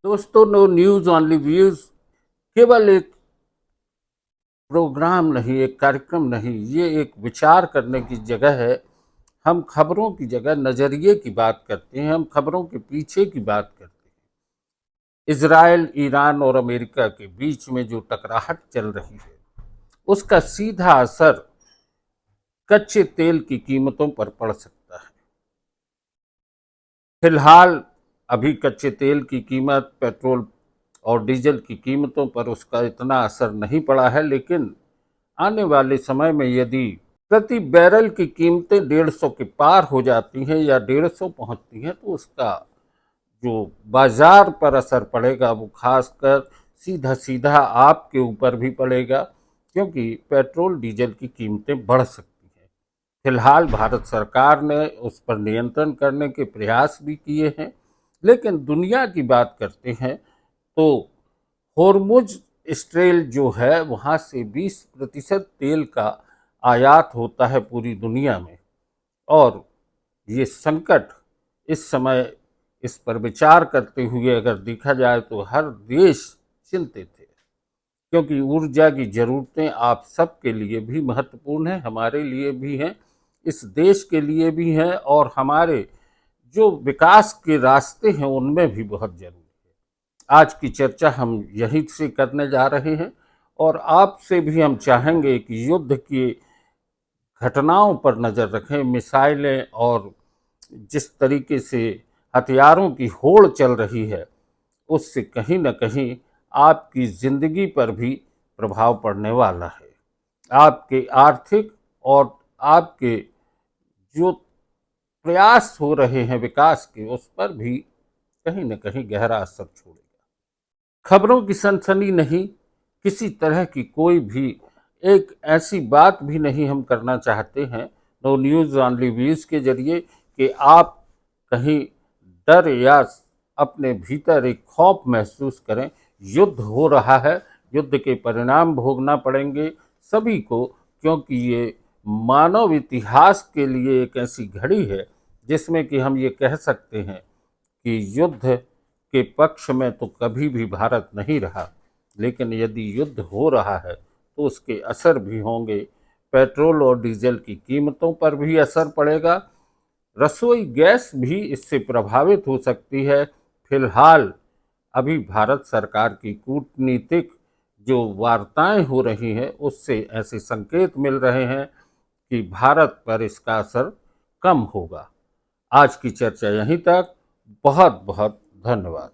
दोस्तों, no news only views केवल एक प्रोग्राम नहीं, एक कार्यक्रम नहीं, ये एक विचार करने की जगह है। हम खबरों की जगह नजरिए की बात करते हैं, हम खबरों के पीछे की बात करते हैं। इजराइल, ईरान और अमेरिका के बीच में जो टकराहट चल रही है, उसका सीधा असर कच्चे तेल की कीमतों पर पड़ सकता है। फिलहाल अभी कच्चे तेल की कीमत, पेट्रोल और डीजल की कीमतों पर उसका इतना असर नहीं पड़ा है, लेकिन आने वाले समय में यदि प्रति बैरल की कीमतें 150 के पार हो जाती हैं या 150 पहुंचती हैं, तो उसका जो बाजार पर असर पड़ेगा वो खासकर सीधा सीधा आपके ऊपर भी पड़ेगा, क्योंकि पेट्रोल डीजल की कीमतें बढ़ सकती हैं। फिलहाल भारत सरकार ने उस पर नियंत्रण करने के प्रयास भी किए हैं, लेकिन दुनिया की बात करते हैं तो होर्मुज स्ट्रेल जो है, वहाँ से 20% तेल का आयात होता है पूरी दुनिया में। और ये संकट इस समय, इस पर विचार करते हुए अगर देखा जाए तो हर देश चिंतित है, क्योंकि ऊर्जा की ज़रूरतें आप सबके लिए भी महत्वपूर्ण हैं, हमारे लिए भी हैं, इस देश के लिए भी हैं, और हमारे जो विकास के रास्ते हैं उनमें भी बहुत जरूरी है। आज की चर्चा हम यहीं से करने जा रहे हैं, और आपसे भी हम चाहेंगे कि युद्ध की घटनाओं पर नज़र रखें। मिसाइलें और जिस तरीके से हथियारों की होड़ चल रही है, उससे कहीं न कहीं आपकी ज़िंदगी पर भी प्रभाव पड़ने वाला है। आपके आर्थिक और आपके जो प्रयास हो रहे हैं विकास के, उस पर भी कहीं न कहीं गहरा असर छोड़ेगा। खबरों की सनसनी नहीं, किसी तरह की कोई भी एक ऐसी बात भी नहीं हम करना चाहते हैं नो न्यूज़ ऑनली व्यूज के जरिए कि आप कहीं डर या अपने भीतर एक खौफ महसूस करें। युद्ध हो रहा है, युद्ध के परिणाम भोगना पड़ेंगे सभी को, क्योंकि ये मानव इतिहास के लिए एक ऐसी घड़ी है जिसमें कि हम ये कह सकते हैं कि युद्ध के पक्ष में तो कभी भी भारत नहीं रहा, लेकिन यदि युद्ध हो रहा है तो उसके असर भी होंगे। पेट्रोल और डीजल की कीमतों पर भी असर पड़ेगा, रसोई गैस भी इससे प्रभावित हो सकती है। फिलहाल अभी भारत सरकार की कूटनीतिक जो वार्ताएं हो रही हैं, उससे ऐसे संकेत मिल रहे हैं कि भारत पर इसका असर कम होगा। आज की चर्चा यहीं तक। बहुत बहुत धन्यवाद।